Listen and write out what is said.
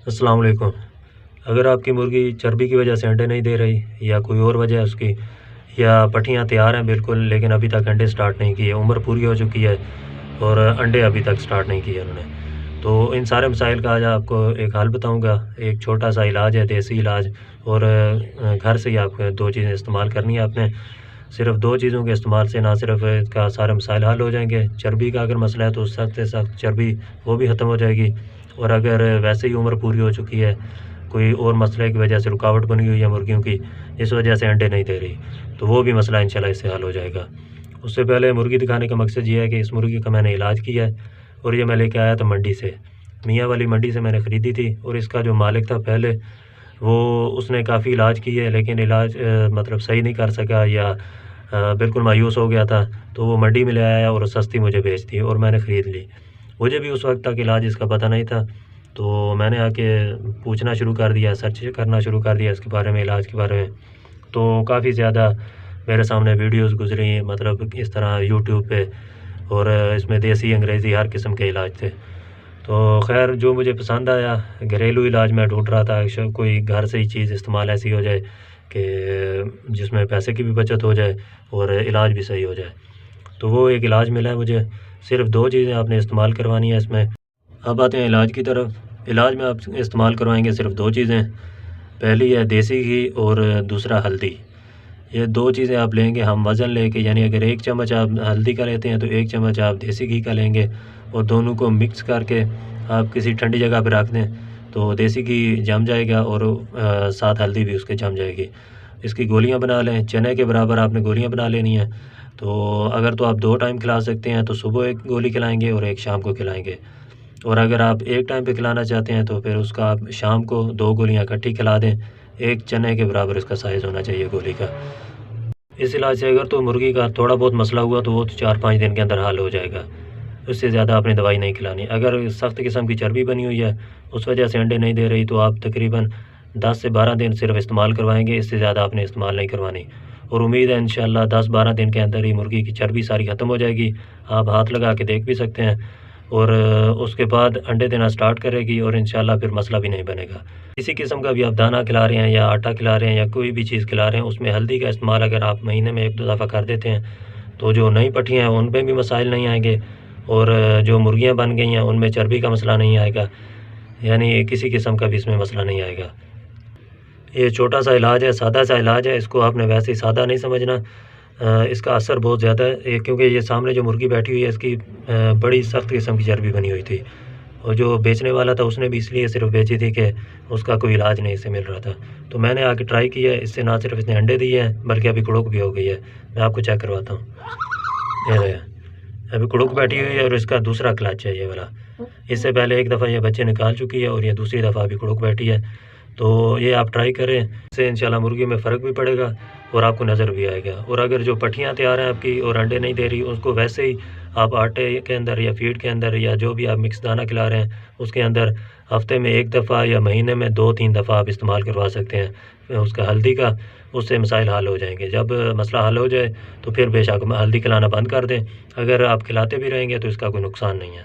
अस्सलाम वालेकुम। अगर आपकी मुर्गी चर्बी की वजह से अंडे नहीं दे रही या कोई और वजह है उसकी, या पट्टियाँ तैयार हैं बिल्कुल लेकिन अभी तक अंडे स्टार्ट नहीं किए, उम्र पूरी हो चुकी है और अंडे अभी तक स्टार्ट नहीं किए उन्होंने, तो इन सारे मसाइल का आज आपको एक हल बताऊँगा। एक छोटा-सा इलाज है, देसी इलाज, और घर से ही आप 2 चीज़ें इस्तेमाल करनी है आपने। सिर्फ़ 2 चीज़ों के इस्तेमाल से ना सिर्फ़ इसका सारे मसाइल हल हो जाएँगे, चर्बी का अगर मसला है तो सख्त से सख्त चर्बी वो भी ख़त्म हो जाएगी, और अगर वैसे ही उम्र पूरी हो चुकी है, कोई और मसले की वजह से रुकावट बनी हुई है मुर्गियों की, इस वजह से अंडे नहीं दे रही, तो वो भी मसला इंशाल्लाह इससे हल हो जाएगा। उससे पहले मुर्गी दिखाने का मकसद ये है कि इस मुर्गी का मैंने इलाज किया है और ये मैं लेके आया था मंडी से, मियाँ वाली मंडी से मैंने ख़रीदी थी, और इसका जो मालिक था पहले, वो उसने काफ़ी इलाज किए लेकिन इलाज मतलब सही नहीं कर सका, या बिल्कुल मायूस हो गया था, तो वो मंडी में ले आया और सस्ती मुझे बेच दी और मैंने ख़रीद ली। मुझे भी उस वक़्त तक इलाज इसका पता नहीं था, तो मैंने आके पूछना शुरू कर दिया, सर्च करना शुरू कर दिया इसके बारे में, इलाज के बारे में। तो काफ़ी ज़्यादा मेरे सामने वीडियोज़ गुज़री, मतलब इस तरह यूट्यूब पे, और इसमें देसी, अंग्रेज़ी हर किस्म के इलाज थे। तो ख़ैर जो मुझे पसंद आया, घरेलू इलाज मैं ढूँढ रहा था, कोई घर से ही चीज़ इस्तेमाल ऐसी हो जाए कि जिसमें पैसे की भी बचत हो जाए और इलाज भी सही हो जाए। तो वो एक इलाज मिला है मुझे, सिर्फ़ 2 चीज़ें आपने इस्तेमाल करवानी है इसमें। अब आते हैं इलाज की तरफ। इलाज में आप इस्तेमाल करवाएँगे सिर्फ़ 2 चीज़ें, पहली है देसी घी और दूसरा हल्दी। ये 2 चीज़ें आप लेंगे, हम वज़न लेके, यानी अगर 1 चम्मच आप हल्दी का लेते हैं तो 1 चम्मच आप देसी घी का लेंगे, और दोनों को मिक्स करके आप किसी ठंडी जगह पे रख दें, तो देसी घी जम जाएगा और साथ हल्दी भी उसके जम जाएगी। इसकी गोलियाँ बना लें, चने के बराबर आपने गोलियाँ बना लेनी है। तो अगर तो आप 2 टाइम खिला सकते हैं तो सुबह 1 गोली खिलाएँगे और 1 शाम को खिलाएँगे, और अगर आप 1 टाइम पे खिलाना चाहते हैं तो फिर उसका आप शाम को 2 गोलियाँ इकट्ठी खिला दें। 1 चने के बराबर इसका साइज़ होना चाहिए गोली का। इस इलाज से अगर तो मुर्गी का थोड़ा बहुत मसला हुआ तो वो तो 4-5 दिन के अंदर हल हो जाएगा। उससे ज़्यादा आपने दवाई नहीं खिलानी। अगर सख्त किस्म की चर्बी बनी हुई है, उस वजह से अंडे नहीं दे रही, तो आप तकरीबन 10 से 12 दिन सिर्फ़ इस्तेमाल करवाएँगे, इससे ज़्यादा आपने इस्तेमाल नहीं करवानी। और उम्मीद है इंशाअल्लाह 10-12 दिन के अंदर ही मुर्गी की चर्बी सारी ख़त्म हो जाएगी। आप हाथ लगा के देख भी सकते हैं, और उसके बाद अंडे देना स्टार्ट करेगी और इंशाअल्लाह फिर मसला भी नहीं बनेगा। किसी किस्म का भी आप दाना खिला रहे हैं या आटा खिला रहे हैं या कोई भी चीज़ खिला रहे हैं, उसमें हल्दी का इस्तेमाल अगर आप महीने में 1-2 दफ़ा कर देते हैं, तो जो नई पट्टियाँ हैं उन पे भी मसाइल नहीं आएँगे, और जो मुर्गियाँ बन गई हैं उनमें चर्बी का मसला नहीं आएगा, यानी किसी किस्म का भी इसमें मसला नहीं आएगा। ये छोटा-सा इलाज है, सादा-सा इलाज है, इसको आपने वैसे ही सादा नहीं समझना। इसका असर बहुत ज़्यादा है, क्योंकि ये सामने जो मुर्गी बैठी हुई है इसकी बड़ी सख्त किस्म की चर्बी बनी हुई थी, और जो बेचने वाला था उसने भी इसलिए सिर्फ़ बेची थी कि उसका कोई इलाज नहीं इससे मिल रहा था। तो मैंने आके ट्राई किया है, इससे ना सिर्फ़ इसने अंडे दिए हैं बल्कि अभी कुड़ुक भी हो गई है। मैं आपको चेक करवाता हूँ। ये रहे, अभी कुड़ुक बैठी हुई है और इसका दूसरा क्लच है ये वाला। इससे पहले 1 दफ़ा ये बच्चे निकाल चुकी है और ये दूसरी दफ़ा अभी कुड़ुक बैठी है। तो ये आप ट्राई करें, इससे इंशाल्लाह मुर्गी में फ़र्क भी पड़ेगा और आपको नज़र भी आएगा। और अगर जो पट्टियाँ तैयार हैं आपकी और अंडे नहीं दे रही, उसको वैसे ही आप आटे के अंदर या फ़ीड के अंदर या जो भी आप मिक्स दाना खिला रहे हैं उसके अंदर हफ़्ते में 1 दफ़ा या महीने में 2-3 दफ़ा आप इस्तेमाल करवा सकते हैं उसका हल्दी का, उससे मसाइल हल हो जाएँगे। जब मसला हल हो जाए तो फिर बेशक हल्दी खिलाना बंद कर दें, अगर आप खिलाते भी रहेंगे तो इसका कोई नुकसान नहीं है।